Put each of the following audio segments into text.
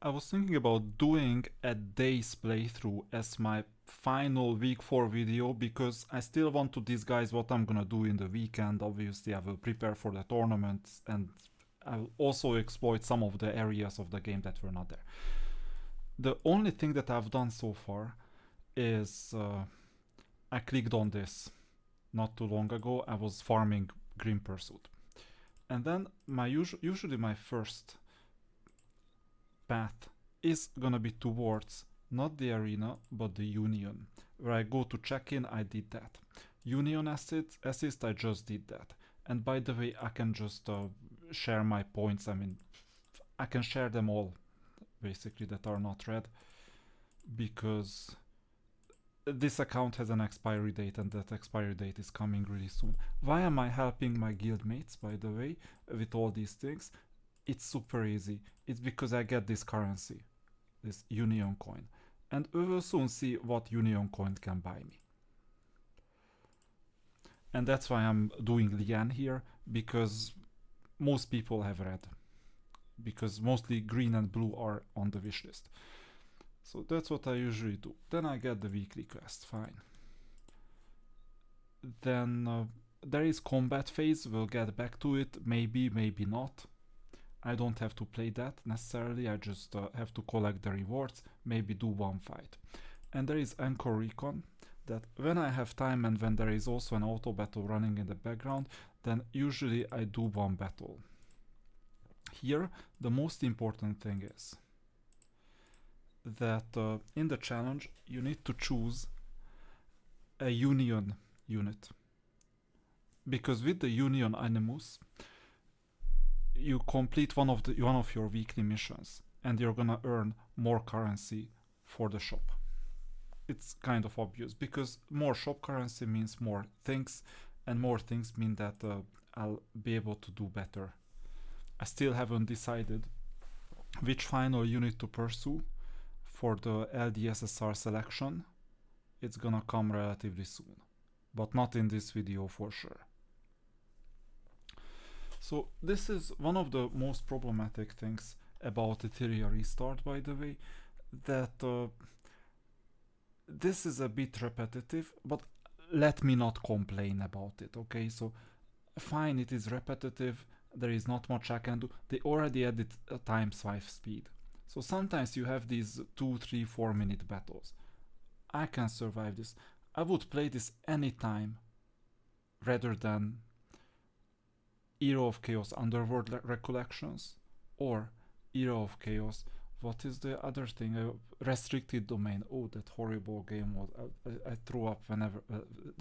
I was thinking about doing a day's playthrough as my final week 4 video because I still want to disguise what I'm gonna do in the weekend. Obviously, I will prepare for the tournaments and I'll also exploit some of the areas of the game that were not there. The only thing that I've done so far is I clicked on this not too long ago. I was farming Green Pursuit. And then usually my first path is gonna be towards not the arena but the union. Where I go to check in, I did that. Union assist, I just did that. And by the way, I can just share my points. I mean, I can share them all basically that are not red because this account has an expiry date and that expiry date is coming really soon. Why am I helping my guildmates, by the way, with all these things? It's super easy. It's because I get this currency, this Union coin. And we will soon see what Union coin can buy me. And that's why I'm doing Lian here, because most people have red. Because mostly green and blue are on the wish list. So that's what I usually do. Then I get the weekly quest, fine. Then there is combat phase, we'll get back to it, maybe, maybe not. I don't have to play that necessarily, I just have to collect the rewards, maybe do one fight. And there is Anchor Recon, that when I have time and when there is also an auto battle running in the background, then usually I do one battle. Here, the most important thing is that in the challenge you need to choose a union unit, because with the union animus you complete one of your weekly missions and you're gonna earn more currency for the shop. It's kind of obvious because more shop currency means more things, and more things mean that I'll be able to do better. I still haven't decided which final unit to pursue for the LDSSR selection. It's gonna come relatively soon, but not in this video for sure. So this is one of the most problematic things about Etheria restart, by the way, that this is a bit repetitive, but let me not complain about it, okay? So fine, it is repetitive, there is not much I can do. They already added a times 5 speed. So sometimes you have these 2, 3, 4 minute battles. I can survive this. I would play this anytime rather than Era of Chaos Underworld Recollections or Era of Chaos. What is the other thing? Restricted Domain. Oh, that horrible game was. I throw up whenever,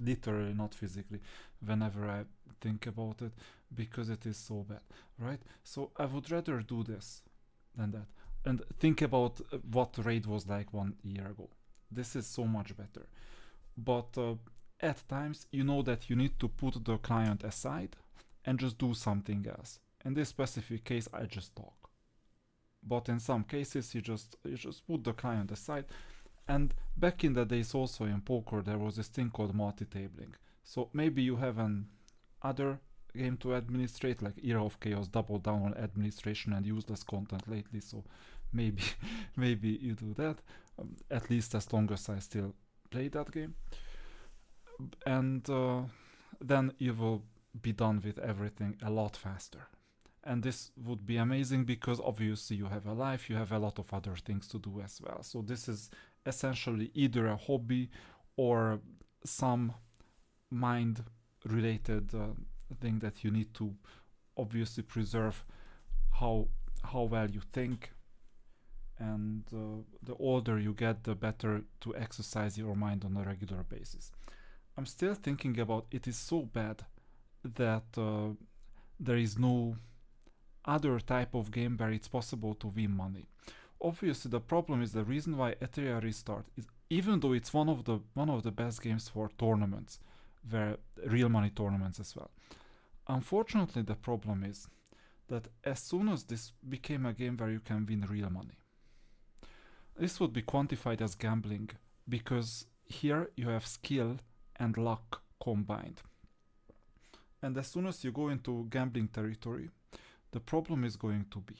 literally, not physically, whenever I think about it, because it is so bad, right? So I would rather do this than that. And think about what raid was like 1 year ago. This is so much better. But at times, you know that you need to put the client aside and just do something else. In this specific case, I just talk. But in some cases, you just put the client aside. And back in the days, also in poker, there was this thing called multi-tabling. So maybe you have an other game to administrate, like Era of Chaos, double down on administration and useless content lately. So maybe maybe you do that. At least as long as I still play that game. And then you will be done with everything a lot faster. And this would be amazing because obviously you have a life, you have a lot of other things to do as well. So this is essentially either a hobby or some mind related thing that you need to obviously preserve how well you think. And the older you get, the better to exercise your mind on a regular basis. I'm still thinking about it is so bad that there is no other type of game where it's possible to win money. Obviously, the problem is the reason why Etheria Restart is, even though it's one of the best games for tournaments, where real money tournaments as well. Unfortunately, the problem is that as soon as this became a game where you can win real money, this would be quantified as gambling because here you have skill and luck combined. And as soon as you go into gambling territory, the problem is going to be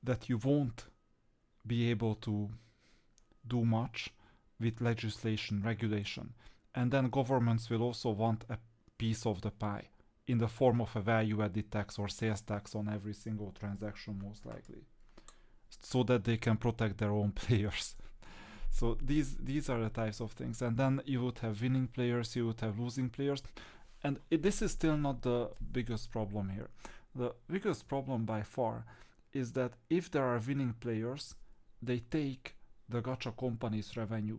that you won't be able to do much with legislation, regulation. And then governments will also want a piece of the pie in the form of a value added tax or sales tax on every single transaction, most likely, so that they can protect their own players. So these are the types of things. And then you would have winning players, you would have losing players. And this is still not the biggest problem here. The biggest problem by far is that if there are winning players, they take the gacha company's revenue.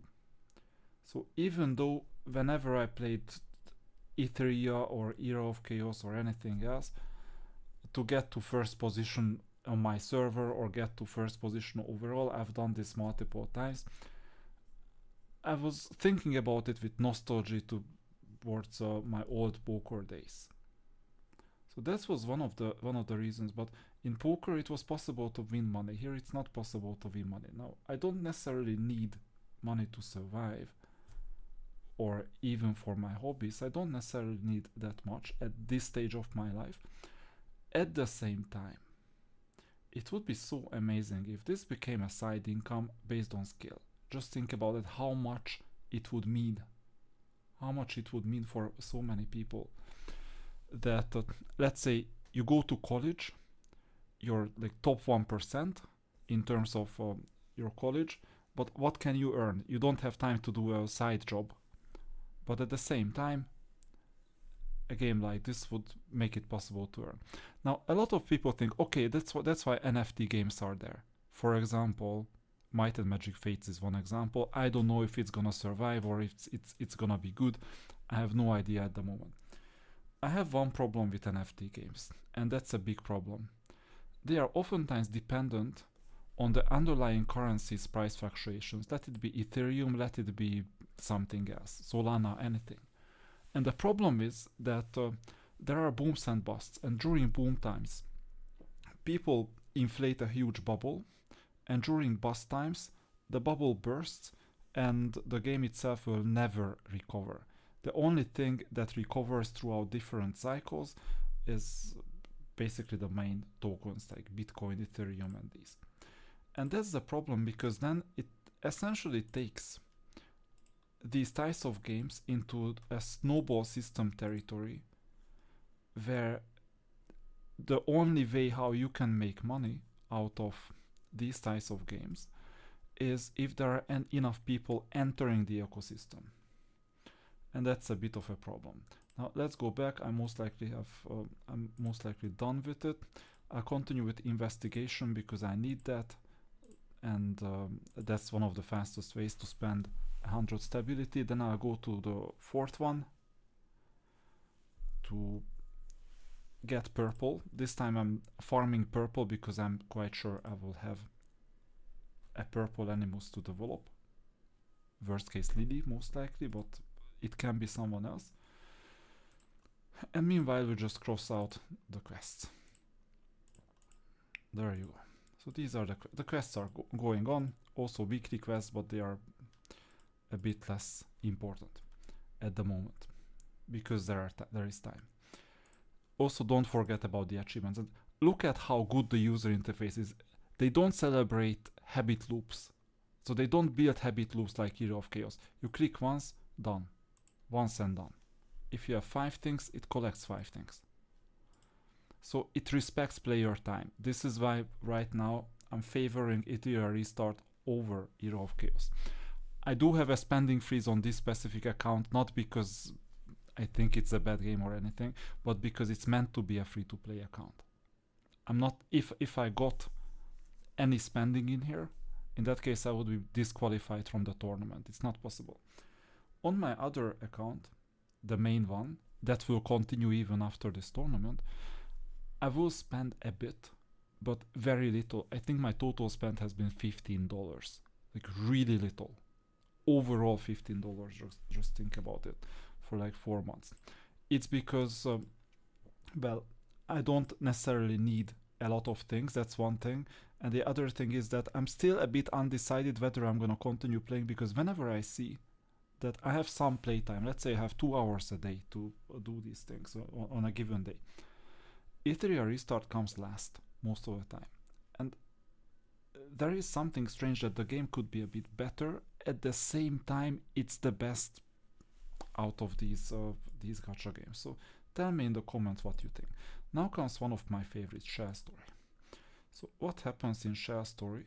So even though whenever I played Etheria or Era of Chaos or anything else, to get to first position on my server or get to first position overall, I've done this multiple times. I was thinking about it with nostalgia towards my old poker days. So that was one of the reasons. But in poker, it was possible to win money. Here, it's not possible to win money. Now, I don't necessarily need money to survive, or even for my hobbies. I don't necessarily need that much at this stage of my life. At the same time, it would be so amazing if this became a side income based on skill. Just think about it, how much it would mean. How much it would mean for so many people. That, let's say, you go to college, you're like top 1% in terms of your college, but what can you earn? You don't have time to do a side job. But at the same time, a game like this would make it possible to earn. Now, a lot of people think, okay, that's why NFT games are there. For example, Might and Magic Fates is one example. I don't know if it's gonna survive or if it's gonna be good. I have no idea at the moment. I have one problem with NFT games, and that's a big problem. They are oftentimes dependent on the underlying currency's price fluctuations. Let it be Ethereum, let it be something else, Solana, anything. And the problem is that there are booms and busts, and during boom times, people inflate a huge bubble, and during bust times, the bubble bursts, and the game itself will never recover. The only thing that recovers throughout different cycles is basically the main tokens like Bitcoin, Ethereum, and these. And that's the problem, because then it essentially takes these types of games into a snowball system territory where the only way how you can make money out of these types of games is if there are enough people entering the ecosystem. And that's a bit of a problem. Now let's go back. I'm most likely done with it. I'll continue with investigation because I need that, and that's one of the fastest ways to spend 100 stability. Then I'll go to the fourth one to get purple. This time I'm farming purple because I'm quite sure I will have a purple animus to develop. Worst case Lily, most likely, but it can be someone else. And meanwhile we just cross out the quests. There you go. So these are the quests are going on. Also weekly quests, but they are a bit less important at the moment because there is time. Also, don't forget about the achievements. And look at how good the user interface is. They don't celebrate habit loops. So they don't build habit loops like Hero of Chaos. You click once, done. Once and done. If you have 5 things, it collects 5 things. So it respects player time. This is why right now I'm favoring Etheria Restart over Hero of Chaos. I do have a spending freeze on this specific account, not because I think it's a bad game or anything, but because it's meant to be a free-to-play account. I'm not, if I got any spending in here, in that case I would be disqualified from the tournament. It's not possible. On my other account, the main one, that will continue even after this tournament, I will spend a bit, but very little. I think my total spend has been $15. Like really little. Overall $15, just think about it, for like 4 months. It's because, well, I don't necessarily need a lot of things, that's one thing. And the other thing is that I'm still a bit undecided whether I'm gonna continue playing, because whenever I see that I have some playtime, let's say I have 2 hours a day to do these things on a given day, Etheria Restart comes last most of the time. And there is something strange that the game could be a bit better. At the same time, it's the best out of these gacha games. So tell me in the comments what you think. Now comes one of my favorites, Shell Story. So what happens in Shell Story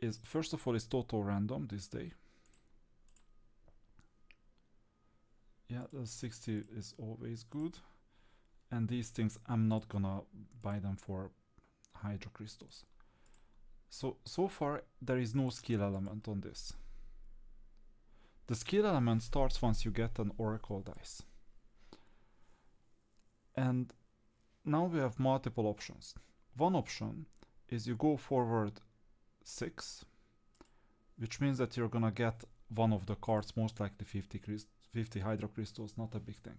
is, first of all, it's total random this day. Yeah, the 60 is always good. And these things, I'm not gonna buy them for Hydro Crystals. So far, there is no skill element on this. The skill element starts once you get an Oracle dice. And now we have multiple options. One option is you go forward 6, which means that you're gonna get one of the cards, most likely 50 Hydro Crystals, not a big thing.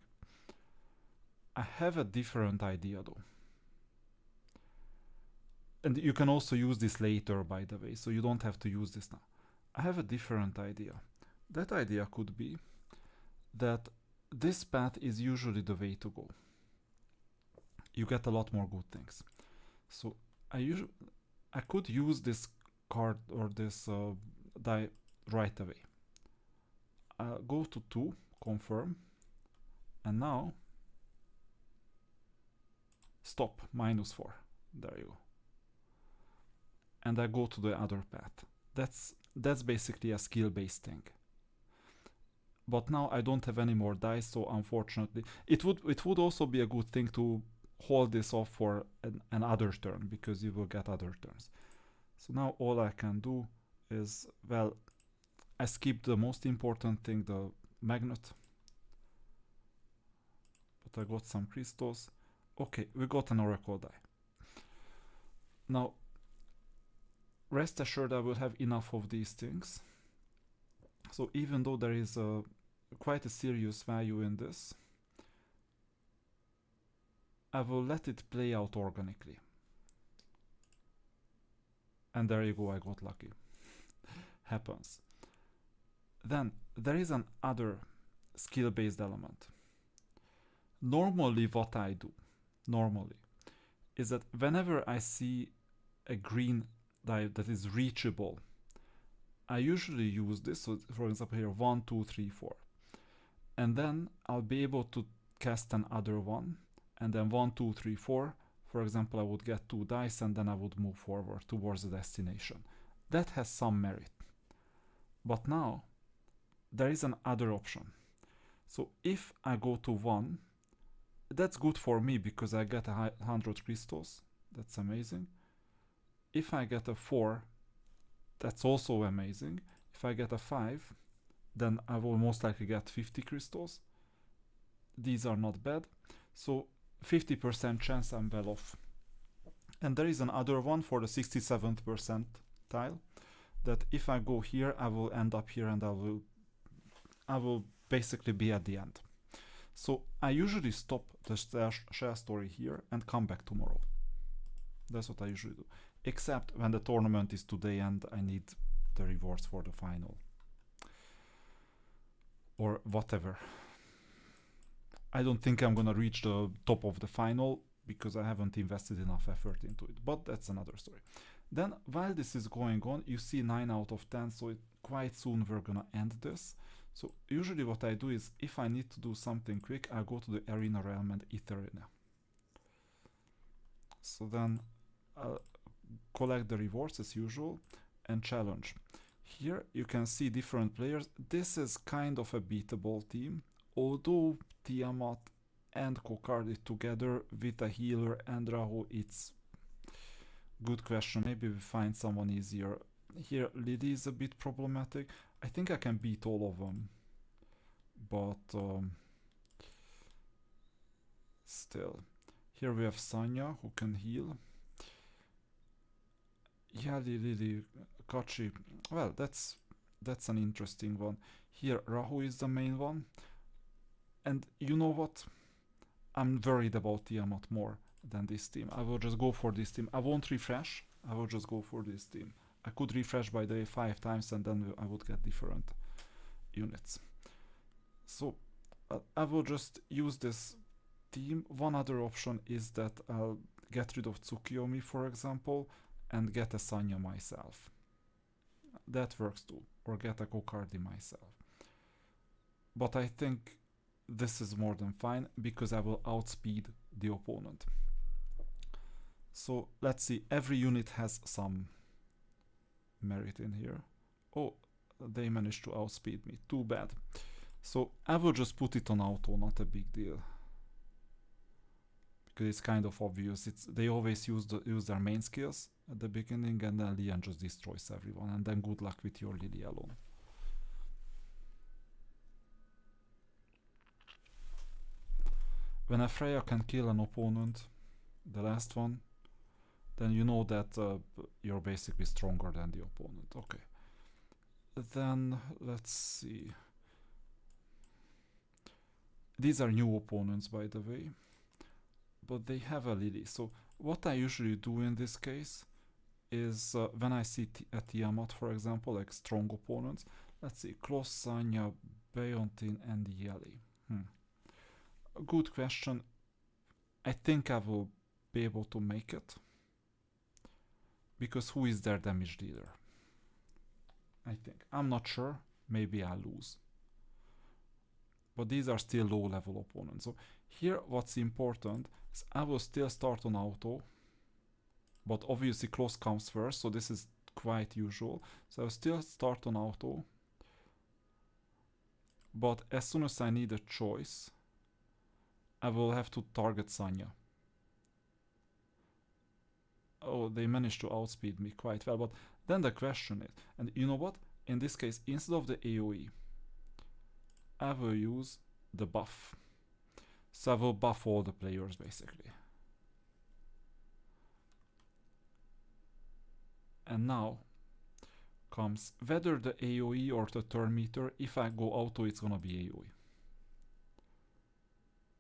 I have a different idea though. And you can also use this later, by the way, so you don't have to use this now. I have a different idea. That idea could be that this path is usually the way to go. You get a lot more good things. So I could use this card or this die right away. Go to 2, confirm, and now stop, -4. There you go. And I go to the other path. That's basically a skill-based thing. But now I don't have any more dice, so unfortunately, it would also be a good thing to hold this off for another turn, because you will get other turns. So now all I can do is, well, I skipped the most important thing, the magnet. But I got some crystals. Okay, we got an Oracle die. Now, rest assured I will have enough of these things. So even though there is quite a serious value in this, I will let it play out organically. And there you go, I got lucky. Happens. Then there is another skill-based element. Normally what I do, is that whenever I see a green die that is reachable, I usually use this. So for example here, 1, 2, 3, 4. And then I'll be able to cast another one. And then 1, 2, 3, 4. For example, I would get 2 dice and then I would move forward towards the destination. That has some merit. But now, there is another option. So if I go to 1, that's good for me because I get 100 crystals. That's amazing. If I get a 4, that's also amazing. If I get a 5, then I will most likely get 50 crystals. These are not bad. So 50% chance I'm well off. And there is another one for the 67th percentile, that if I go here, I will end up here and I will basically be at the end. So I usually stop the share story here and come back tomorrow. That's what I usually do. Except when the tournament is today and I need the rewards for the final. Or whatever. I don't think I'm gonna reach the top of the final because I haven't invested enough effort into it. But that's another story. Then while this is going on, you see 9 out of 10, so quite soon we're gonna end this. So usually what I do is, if I need to do something quick, I go to the Arena Realm and Etheria. So then I'll collect the rewards as usual and challenge. Here you can see different players. This is kind of a beatable team, although Tiamat and Kokardit together with a healer and Rahu, it's good question. Maybe we find someone easier. Here Lily is a bit problematic. I think I can beat all of them, but still. Here we have Sanya who can heal. Yeah, Lily, Kachi. Well, that's an interesting one. Here Rahu is the main one. And you know what? I'm worried about Tiamat more than this team. I will just go for this team. I won't refresh. I will just go for this team. I could refresh by the way 5 times and then I would get different units. So I will just use this team. One other option is that I'll get rid of Tsukiyomi, for example, and get a Sanya myself. that works too. Or get a Kokardi myself. But I think this is more than fine because I will outspeed the opponent. So let's see, every unit has some merit in here. Oh, they managed to outspeed me, too bad. So I will just put it on auto, not a big deal. Because it's kind of obvious. They always use their main skills at the beginning, and then Lian just destroys everyone, and then good luck with your Lily alone. When a Freya can kill an opponent, the last one, then you know that you're basically stronger than the opponent. Okay. Then, let's see. These are new opponents, by the way. But they have a Lily. So what I usually do in this case is when I see a Tiamat, for example, like strong opponents, let's see, Kloss, Sanya, Beontin, and Yeli. Good question. I think I will be able to make it. Because who is their damage dealer? I think. I'm not sure. Maybe I lose. But these are still low level opponents. So here what's important is I will still start on auto. But obviously Kloss comes first, so this is quite usual. So I'll still start on auto. But as soon as I need a choice, I will have to target Sanya. Oh, they managed to outspeed me quite well, but then the question is, and you know what? In this case, instead of the AoE, I will use the buff. So I will buff all the players, basically. And now comes whether the AoE or the turn meter. If I go auto, it's gonna be AoE.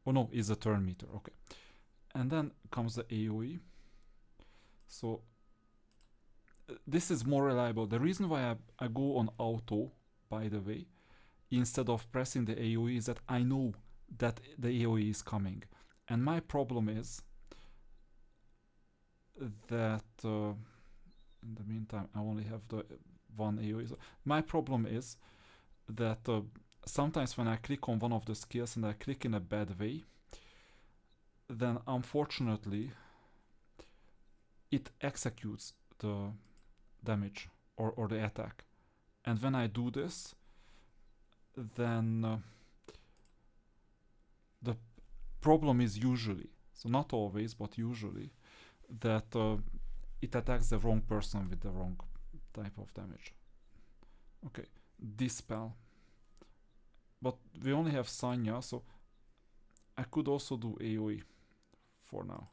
Oh no, it's a turn meter, okay. And then comes the AoE. So this is more reliable. The reason why I go on auto, by the way, instead of pressing the AoE is that I know that the AoE is coming. And my problem is that in the meantime I only have the one AoE. So my problem is that sometimes when I click on one of the skills and I click in a bad way, then unfortunately it executes the damage or the attack. And when I do this, then the problem is usually, so not always, but usually, that it attacks the wrong person with the wrong type of damage. Okay, Dispel. But we only have Sanya, so I could also do AoE for now.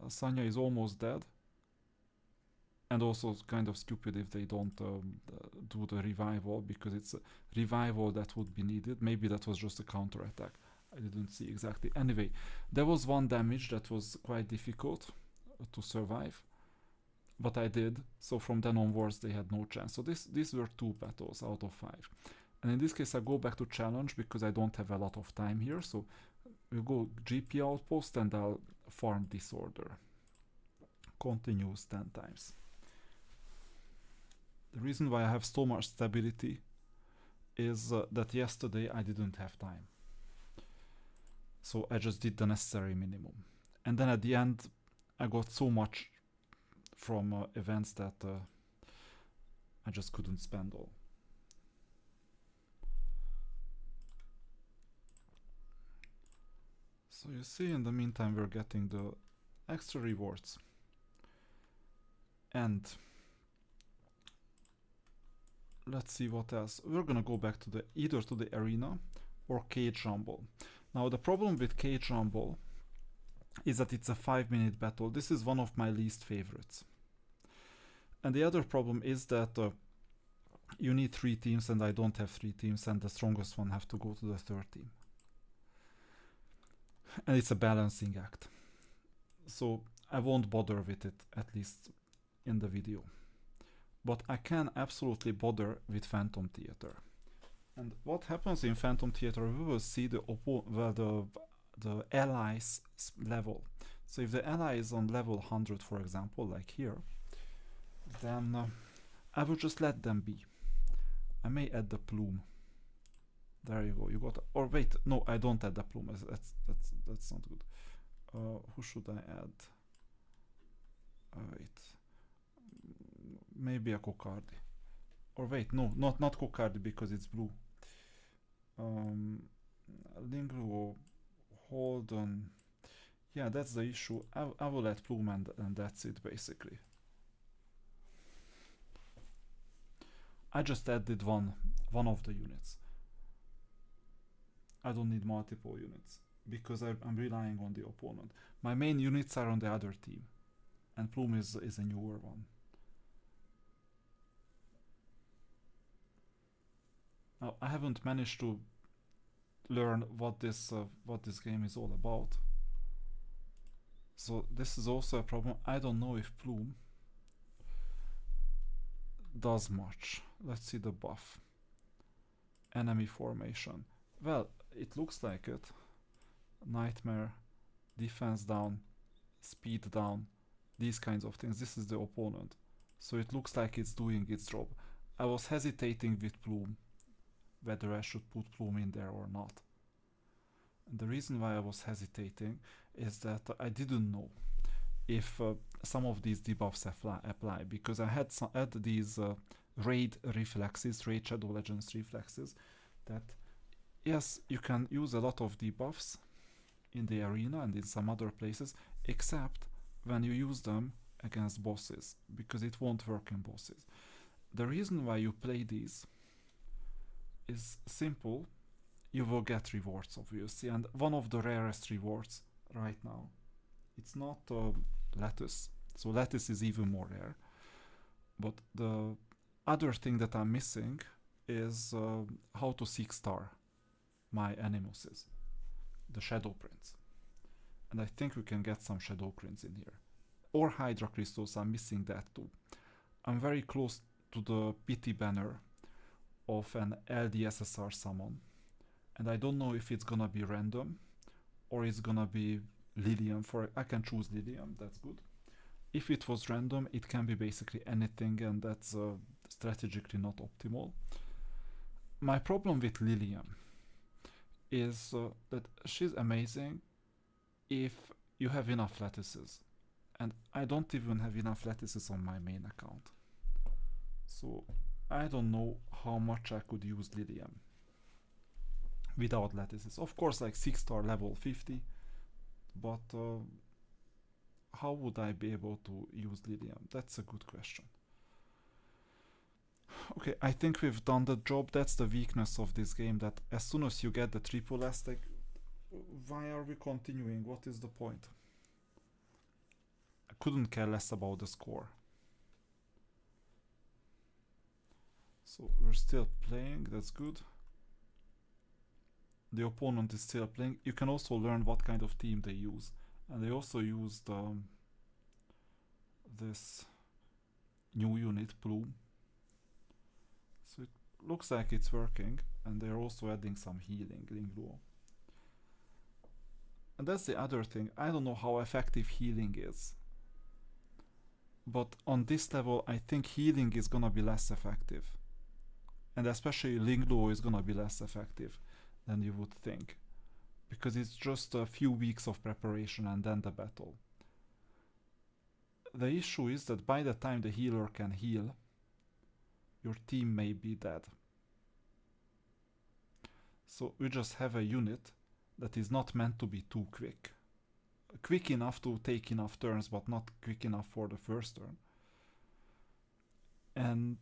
Sanya is almost dead. And also kind of stupid if they don't do the revival, because it's a revival that would be needed. Maybe that was just a counter attack. I didn't see exactly. Anyway, there was one damage that was quite difficult to survive, but I did. So from then onwards they had no chance. So these were 2 battles out of 5. And in this case I go back to challenge because I don't have a lot of time here. So we'll go GP outpost and I'll farm disorder. Continues 10 times. The reason why I have so much stability is that yesterday I didn't have time. So I just did the necessary minimum. And then at the end I got so much from events that I just couldn't spend all. So you see, in the meantime we're getting the extra rewards. And let's see what else. We're gonna go back to either to the arena or Cage Rumble. Now the problem with Cage Rumble is that it's a 5-minute battle. This is one of my least favorites. And the other problem is that you need 3 teams and I don't have 3 teams, and the strongest one have to go to the 3rd team. And it's a balancing act. So I won't bother with it, at least in the video. But I can absolutely bother with Phantom Theater. And what happens in Phantom Theater, we will see the allies level. So if the ally is on level 100, for example, like here, then I will just let them be. I may add the plume. There you go. You got. Or wait, no, I don't add the plume. That's not good. Who should I add? Wait. Maybe a Cocardi. Or wait, no, not Cocardi because it's blue. Lingluo, hold on. Yeah, that's the issue. I will add plume and that's it basically. I just added one of the units. I don't need multiple units because I'm relying on the opponent. My main units are on the other team, and plume is a newer one. Now I haven't managed to learn what this game is all about. So this is also a problem. I don't know if plume does much. Let's see the buff. Enemy formation. Well, it looks like it. Nightmare, defense down, speed down, these kinds of things. This is the opponent. So it looks like it's doing its job. I was hesitating with plume, whether I should put plume in there or not. And the reason why I was hesitating is that I didn't know if some of these debuffs apply because I had these raid reflexes, raid Shadow Legends reflexes, that yes, you can use a lot of debuffs in the arena and in some other places, except when you use them against bosses, because it won't work in bosses. The reason why you play these is simple. You will get rewards, obviously, and one of the rarest rewards right now, it's not Lattice, so Lattice is even more rare, but the other thing that I'm missing is how to 6-star my Animuses, the Shadow Prints, and I think we can get some Shadow Prints in here, or Hydra Crystals. I'm missing that too. I'm very close to the pity banner of an LDSSR summon, and I don't know if it's gonna be random or it's gonna be Lilium. I can choose Lilium, that's good. If it was random, it can be basically anything, and that's strategically not optimal. My problem with Lilium is that she's amazing if you have enough lattices, and I don't even have enough lattices on my main account, so I don't know how much I could use Lilium without lattices. Of course, like 6-star level 50, but how would I be able to use Lilium? That's a good question. Okay, I think we've done the job. That's the weakness of this game, that as soon as you get the triple S, like, why are we continuing? What is the point? I couldn't care less about the score. So we're still playing, that's good. The opponent is still playing. You can also learn what kind of team they use. And they also used this new unit, Plume. So it looks like it's working. And they're also adding some healing, Lingluo. And that's the other thing. I don't know how effective healing is. But on this level, I think healing is gonna be less effective. And especially Lingluo is gonna be less effective than you would think, because it's just a few weeks of preparation and then the battle. The issue is that by the time the healer can heal, your team may be dead. So we just have a unit that is not meant to be too quick. Quick enough to take enough turns, but not quick enough for the first turn. And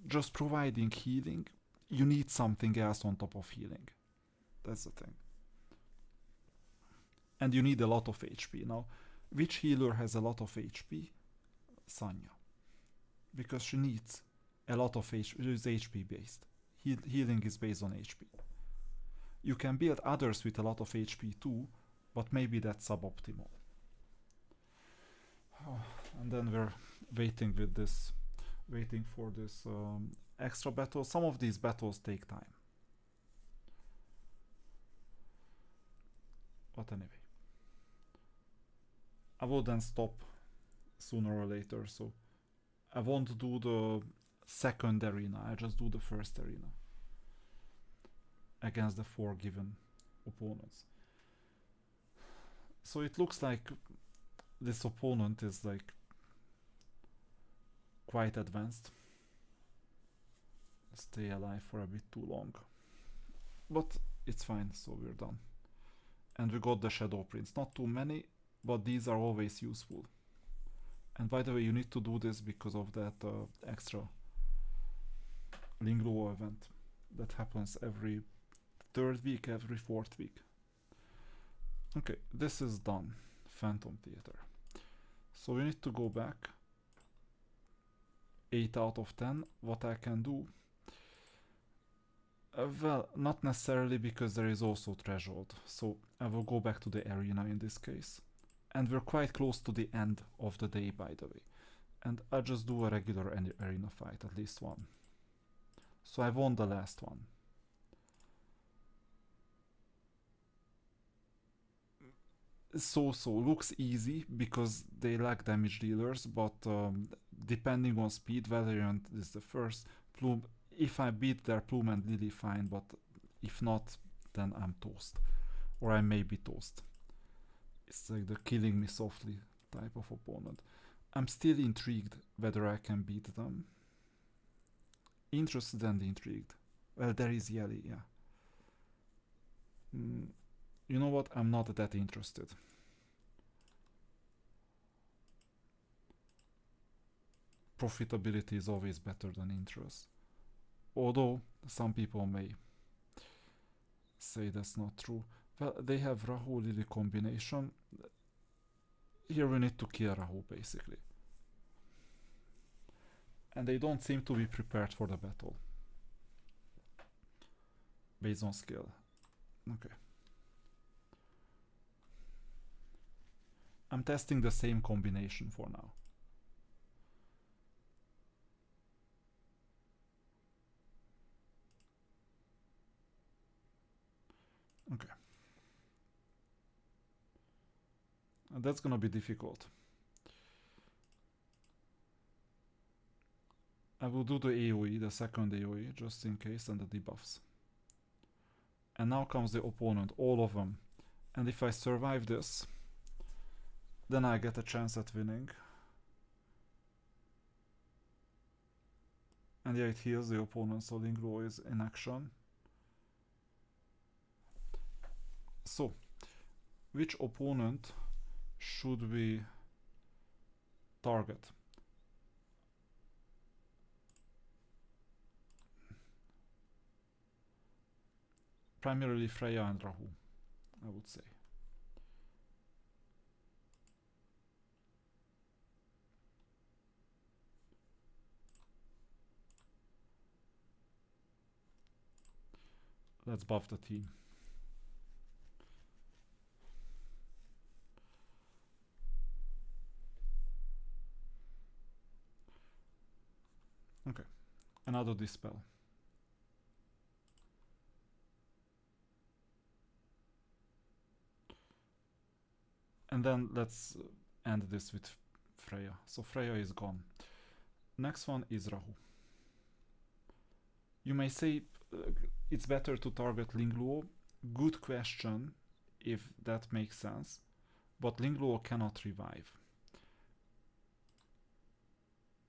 just providing healing, you need something else on top of healing. That's the thing. And you need a lot of HP. Now, which healer has a lot of HP? Sanya. Because she needs a lot of HP. It is HP based. Healing is based on HP. You can build others with a lot of HP too, but maybe that's suboptimal. And then we're waiting for this extra battle. Some of these battles take time. But anyway, I will then stop sooner or later, so I won't do the second arena, I just do the first arena against the 4 given opponents. So it looks like this opponent is like quite advanced. Stay alive for a bit too long. But it's fine, so we're done. And we got the shadow prints. Not too many, but these are always useful. And by the way, you need to do this because of that extra Lingluo event that happens every 3rd week, every 4th week. Okay, this is done. Phantom Theater. So we need to go back. 8 out of 10. What I can do? Well, not necessarily, because there is also threshold. So I will go back to the arena in this case. And we're quite close to the end of the day, by the way. And I'll just do a regular arena fight, at least one. So I won the last one. So looks easy because they lack damage dealers, but depending on speed, Valerian is the first. Plume, if I beat their Plume and Lily, fine, but if not, then I'm toast. Or I may be toast. It's like the killing me softly type of opponent. I'm still intrigued whether I can beat them. Interested and intrigued. Well, there is Yeli, yeah. You know what? I'm not that interested. Profitability is always better than interest. Although some people may say that's not true. Well, they have Rahu Lily combination. Here we need to kill Rahu basically. And they don't seem to be prepared for the battle. Based on skill. Okay. I'm testing the same combination for now. Okay. And that's gonna be difficult. I will do the AoE, the second AoE, just in case, and the debuffs. And now comes the opponent, all of them. And if I survive this, then I get a chance at winning. And yeah, it heals the opponent, so Lingluo is in action. So, which opponent should we target? Primarily Freya and Rahu, I would say. Let's buff the team. Okay, another dispel. And then let's end this with Freya. So Freya is gone. Next one is Rahu. You may say it's better to target Lingluo. Good question, if that makes sense. But Lingluo cannot revive.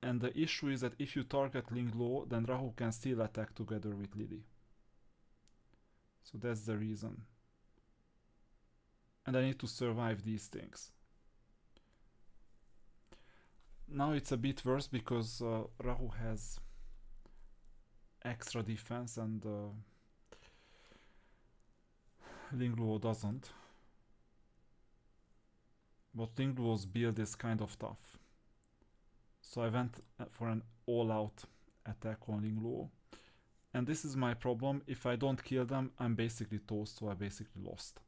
And the issue is that if you target Lingluo, then Rahu can still attack together with Lily. So that's the reason. And I need to survive these things. Now it's a bit worse because Rahu has extra defense and Lingluo doesn't. But Lingluo's build is kind of tough. So I went for an all-out attack on Lingluo. And this is my problem. If I don't kill them, I'm basically toast, so I basically lost.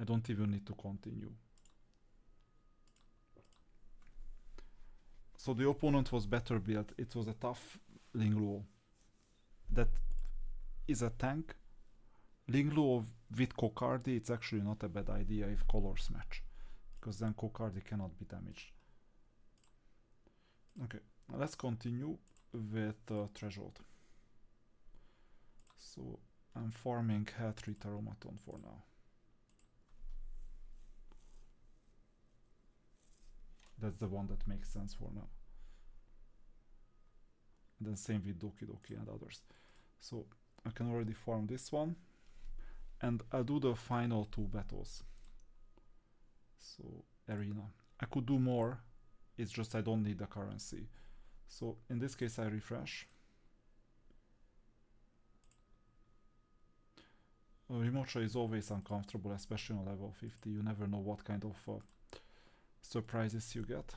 I don't even need to continue. So the opponent was better built. It was a tough Lingluo that is a tank. Lingluo with Kokardi, it's actually not a bad idea if colors match, because then Kokardi cannot be damaged. Okay, let's continue with threshold. So I'm farming Hell 3 Taromaton for now. That's the one that makes sense for now. And then same with Doki Doki and others. So I can already farm this one. And I'll do the final 2 battles. So arena. I could do more, it's just I don't need the currency. So in this case I refresh. Remote show is always uncomfortable, especially on level 50. You never know what kind of surprises you get.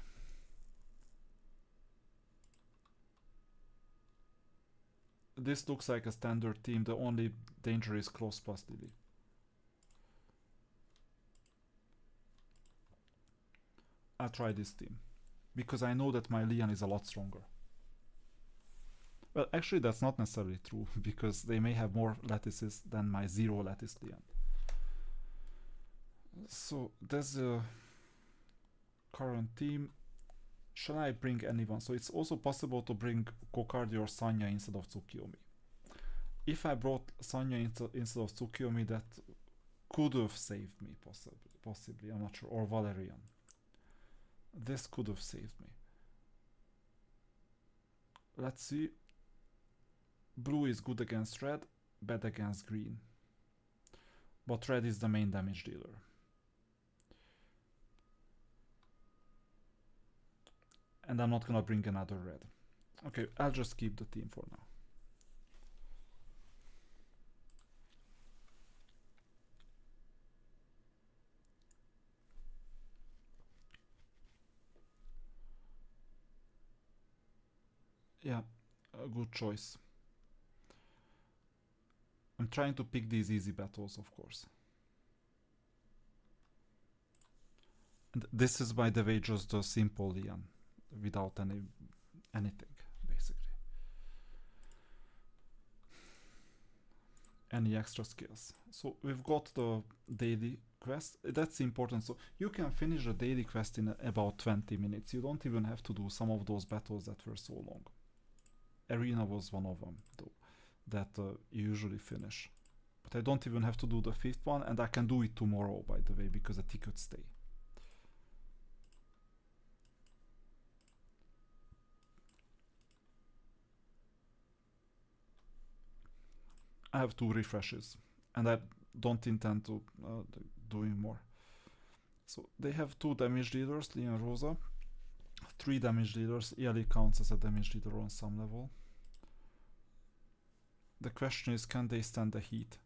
This looks like a standard team, the only danger is close plus DD. I'll try this team, because I know that my Lian is a lot stronger. Well, actually that's not necessarily true, because they may have more lattices than my 0 lattice Lian. So there's a current team. Shall I bring anyone? So it's also possible to bring Kokardi or Sanya instead of Tsukiyomi. If I brought Sanya instead of Tsukiyomi, that could have saved me, possibly, I'm not sure, or Valerian. This could have saved me. Let's see. Blue is good against red, bad against green. But red is the main damage dealer. And I'm not gonna bring another red. Okay, I'll just keep the team for now. Yeah, a good choice. I'm trying to pick these easy battles, of course. And this is, by the way, just the simple Lian, without anything, basically. Any extra skills. So we've got the daily quest. That's important. So you can finish the daily quest in about 20 minutes. You don't even have to do some of those battles that were so long. Arena was one of them, though, that you usually finish. But I don't even have to do the 5th one, and I can do it tomorrow, by the way, because the tickets stay. I have 2 refreshes, and I don't intend to doing more. So they have 2 damage dealers, Lee and Rosa. 3 damage dealers. Eli counts as a damage dealer on some level. The question is, can they stand the heat?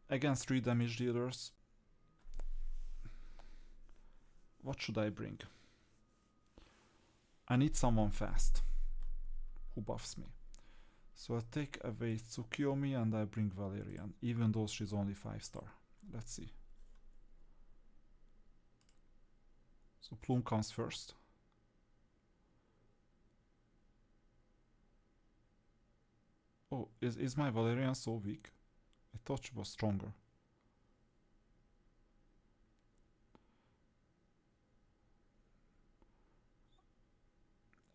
Against 3 damage dealers, what should I bring? I need someone fast who buffs me. So I take away Tsukiyomi and I bring Valerian, even though she's only 5-star. Let's see. So Plume comes first. Oh, is my Valerian so weak? I thought she was stronger.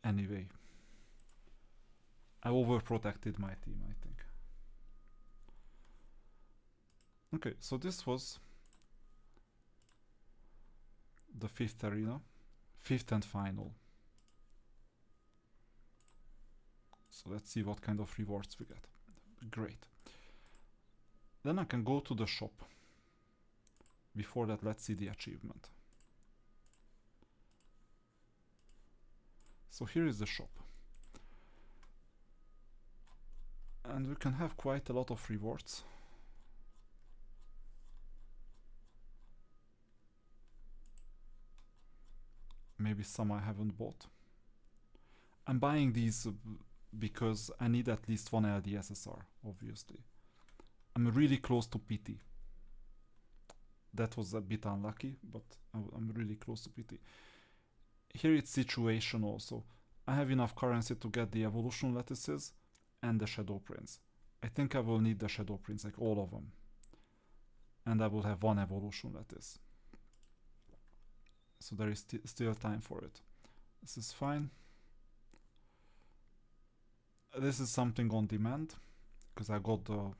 Anyway, I overprotected my team, I think. Okay, so this was the 5th arena, 5th and final. So let's see what kind of rewards we get. Great. Then I can go to the shop. Before that, let's see the achievement. So here is the shop. And we can have quite a lot of rewards. Maybe some I haven't bought. I'm buying these because I need at least 1 LDSSR, obviously. I'm really close to PT. That was a bit unlucky, but I'm really close to PT. Here it's situation also. I have enough currency to get the evolution lattices and the shadow prints. I think I will need the shadow prints, like all of them. And I will have 1 evolution lattice. So there is still time for it. This is fine. This is something on demand because I got the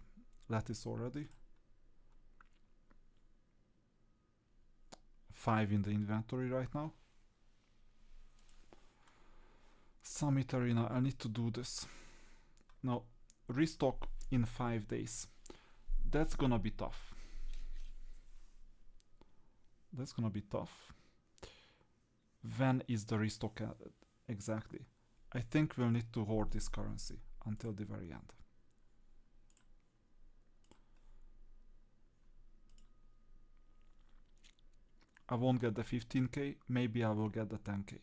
lattice already. 5 in the inventory right now. Summit Arena, I need to do this. Now, restock in 5 days. That's gonna be tough. That's gonna be tough. When is the restock exactly? I think we'll need to hoard this currency until the very end. I won't get the 15k, maybe I will get the 10k.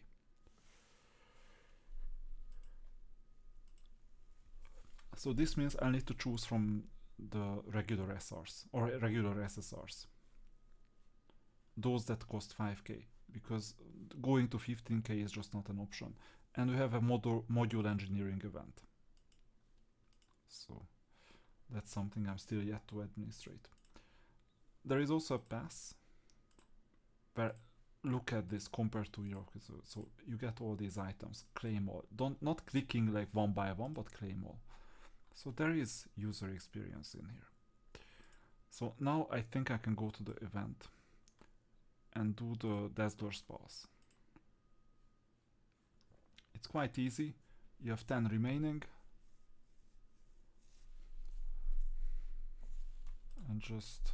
So this means I need to choose from the regular SRs or regular SSRs. Those that cost 5k, because going to 15k is just not an option. And we have a module engineering event. So that's something I'm still yet to administrate. There is also a pass where, look at this compared to your, so you get all these items, claim all. Not clicking like one by one, but claim all. So there is user experience in here. So now I think I can go to the event and do the Dazzler's Pass. It's quite easy. You have 10 remaining. And just...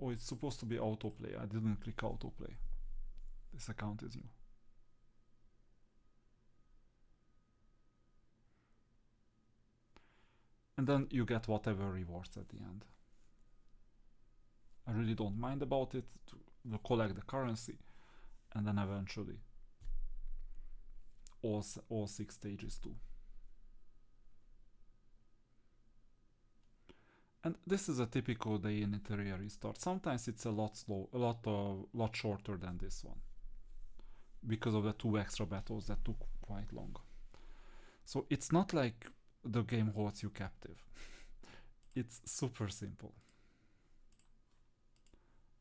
Oh, it's supposed to be autoplay. I didn't click autoplay. This account is new. And then you get whatever rewards at the end. I really don't mind about it. To collect the currency, and then eventually all 6 stages too. And this is a typical day in Etheria restart. Sometimes it's a lot shorter than this one, because of the 2 extra battles that took quite long. So it's not like the game holds you captive. It's super simple.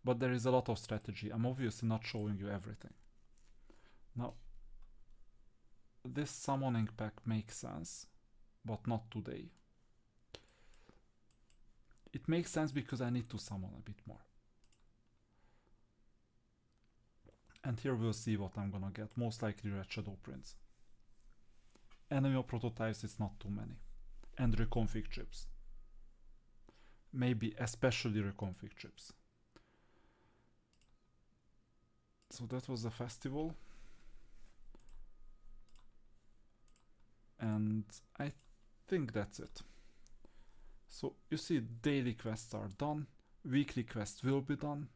But there is a lot of strategy. I'm obviously not showing you everything. Now, this summoning pack makes sense, but not today. It makes sense because I need to summon a bit more. And here we'll see what I'm gonna get. Most likely Red Shadow Prince. Enemy prototypes, it's not too many. And reconfig chips. Maybe especially reconfig chips. So that was the festival. And I think that's it. So you see, daily quests are done, weekly quests will be done.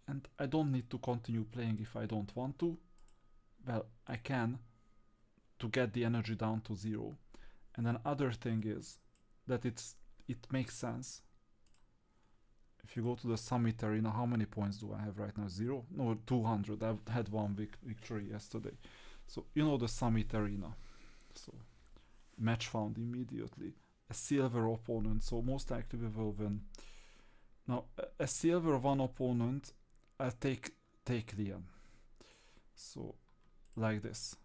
And I don't need to continue playing if I don't want to. Well, I can, to get the energy down to 0. And then other thing is that it makes sense. If you go to the Summit Arena, how many points do I have right now? 0? No, 200. I've had 1 victory yesterday. So, you know the Summit Arena. So, match found immediately. A silver opponent, so most likely we will win. Now, a silver 1 opponent, I'll take Liam. So, like this.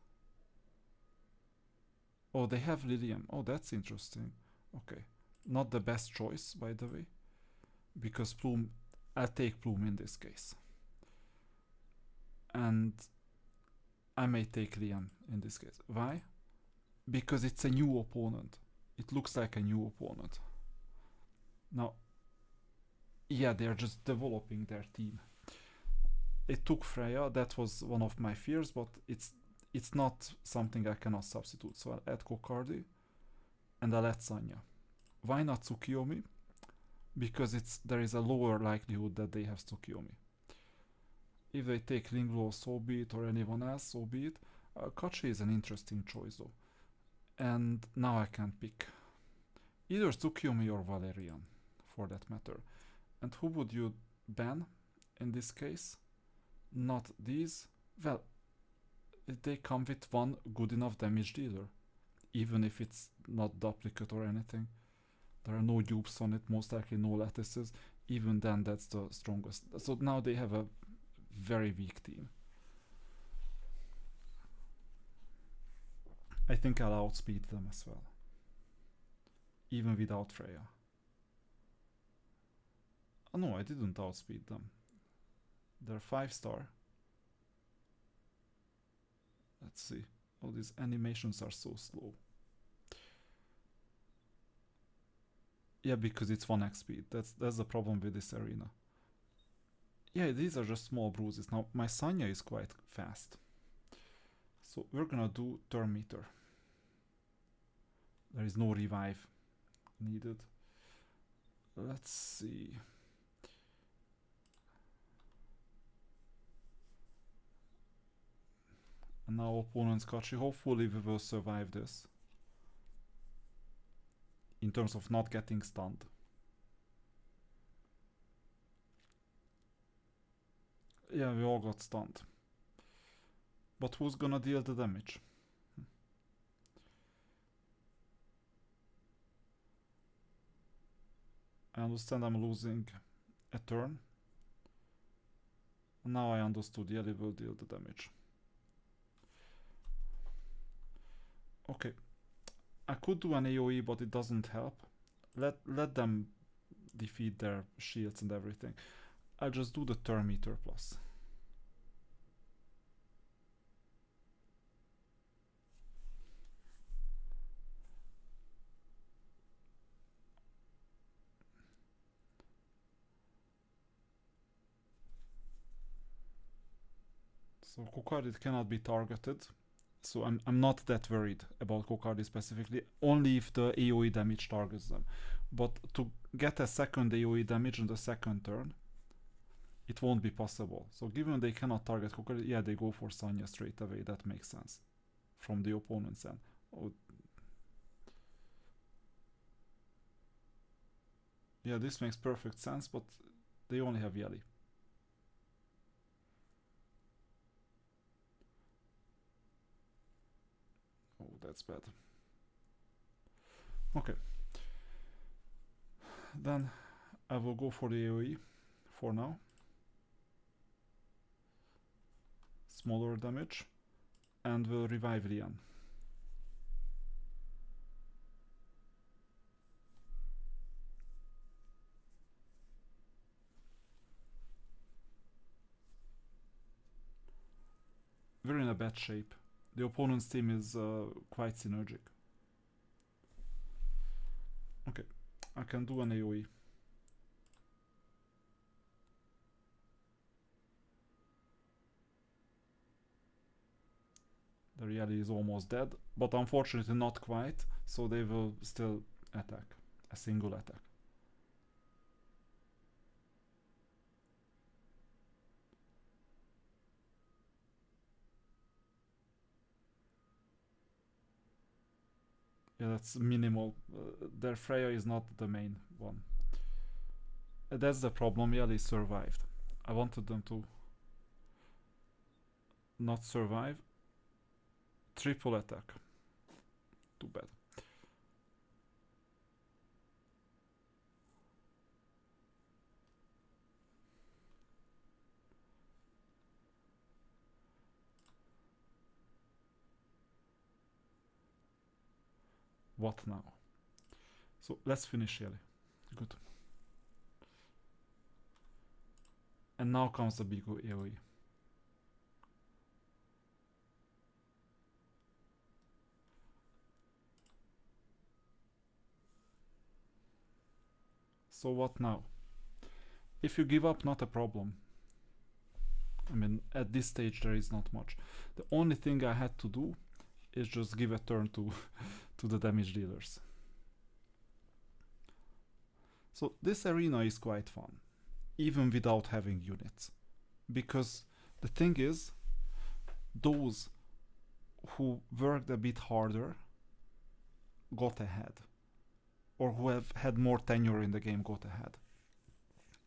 Oh, they have Lilium. Oh, that's interesting. Okay. Not the best choice, by the way. Because Plume, I'll take Plume in this case. And I may take Liam in this case. Why? Because it's a new opponent. It looks like a new opponent. Now, yeah, they're just developing their team. It took Freya, that was one of my fears, but it's not something I cannot substitute. So I'll add Kokardi and I'll add Sanya. Why not Tsukiyomi? Because there is a lower likelihood that they have Tsukiyomi. If they take Linglo, so be it, or anyone else, so be it. Kachi is an interesting choice though. And now I can pick either Tsukiyomi or Valerian, for that matter. And who would you ban in this case? Not these. Well, they come with 1 good enough damage dealer, even if it's not duplicate or anything. There are no dupes on it, most likely no lattices. even then that's the strongest. So now they have a very weak team. I think I'll outspeed them as well, even without Freya. Oh no, I didn't outspeed them. They're 5-star. Let's see. All these animations are so slow. Yeah, because it's 1x speed. That's the problem with this arena. Yeah, these are just small bruises. Now, my Sanya is quite fast. So we're gonna do turn meter. There is no revive needed. Let's see. And now opponent's Kachi. Hopefully we will survive this. In terms of not getting stunned. Yeah, we all got stunned. But who's gonna deal the damage? I understand I'm losing a turn. Now I understood Yeli will deal the damage. Okay. I could do an AoE, but it doesn't help. Let them defeat their shields and everything. I'll just do the turn meter plus. So Kokari cannot be targeted. So I'm not that worried about Kokari specifically, only if the AoE damage targets them. But to get a second AoE damage on the second turn, it won't be possible. So given they cannot target Kokari, yeah, they go for Sanya straight away. That makes sense from the opponent's end. Oh. Yeah, this makes perfect sense, but they only have Yeli. Oh, that's bad. Okay. Then I will go for the AoE for now. Smaller damage. And will revive Rian. We're in a bad shape. The opponent's team is quite synergic. Okay, I can do an AoE. The Riali is almost dead, but unfortunately not quite, so they will still attack. A single attack. Yeah, that's minimal. Their Freya is not the main one. That's the problem. Yeah, they survived. I wanted them to not survive. Triple attack. Too bad. What now? So let's finish Yeli. Good. And now comes the big AoE. So what now? If you give up, not a problem. I mean, at this stage there is not much. The only thing I had to do is just give a turn to to the damage dealers. So this arena is quite fun, even without having units. Because the thing is, those who worked a bit harder got ahead. Or who have had more tenure in the game got ahead.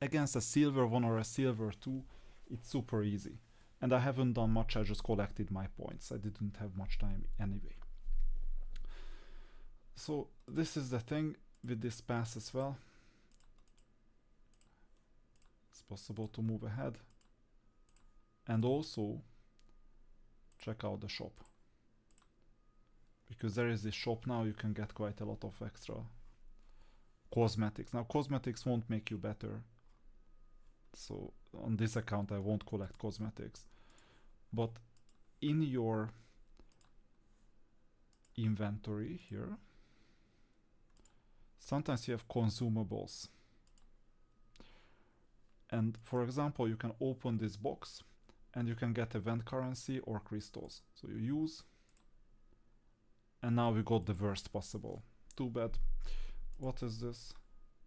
Against a silver 1 or a silver 2, it's super easy. And I haven't done much, I just collected my points. I didn't have much time anyway. So this is the thing with this pass as well. possible to move ahead. And also check out the shop, because there is this shop now. You can get quite a lot of extra cosmetics. Now cosmetics won't make you better, so on this account I won't collect cosmetics, but in your inventory here sometimes you have consumables, and for example you can open this box and you can get event currency or crystals. So you use, and now we got the worst possible. Too bad. What is this?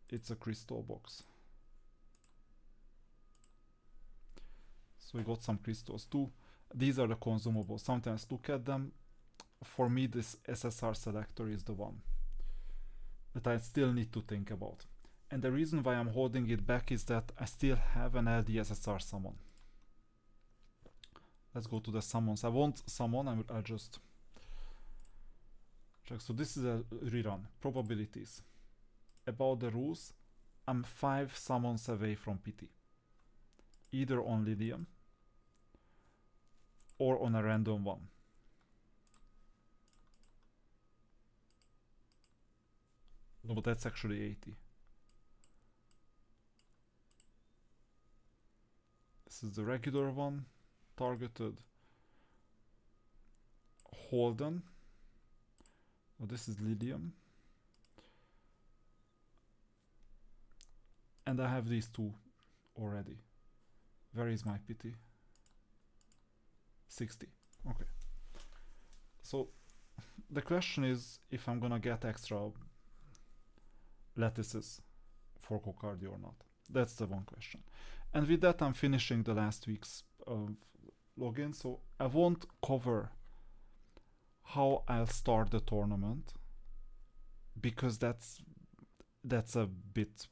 It's a crystal box. So we got some crystals too. These are the consumables. Sometimes look at them. For me this SSR selector is the one that I still need to think about. And the reason why I'm holding it back is that I still have an LDSSR summon. Let's go to the summons. I won't summon, I'll just check. So this is a rerun. Probabilities. About the rules, I'm 5 summons away from PT. Either on Lydium or on a random one. No, but that's actually 80. This is the regular one. Targeted. Holden. Oh, this is Lydium. And I have these two already. Where is my PT? 60. Okay. So the question is if I'm gonna get extra lattices for Kokardi or not. That's the one question. And with that I'm finishing the last week's login. So I won't cover how I'll start the tournament, because that's a bit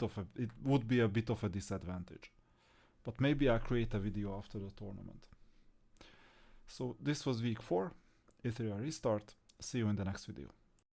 of a, it would be a bit of a disadvantage. But maybe I'll create a video after the tournament. So this was week 4, Etheria restart. See you in the next video.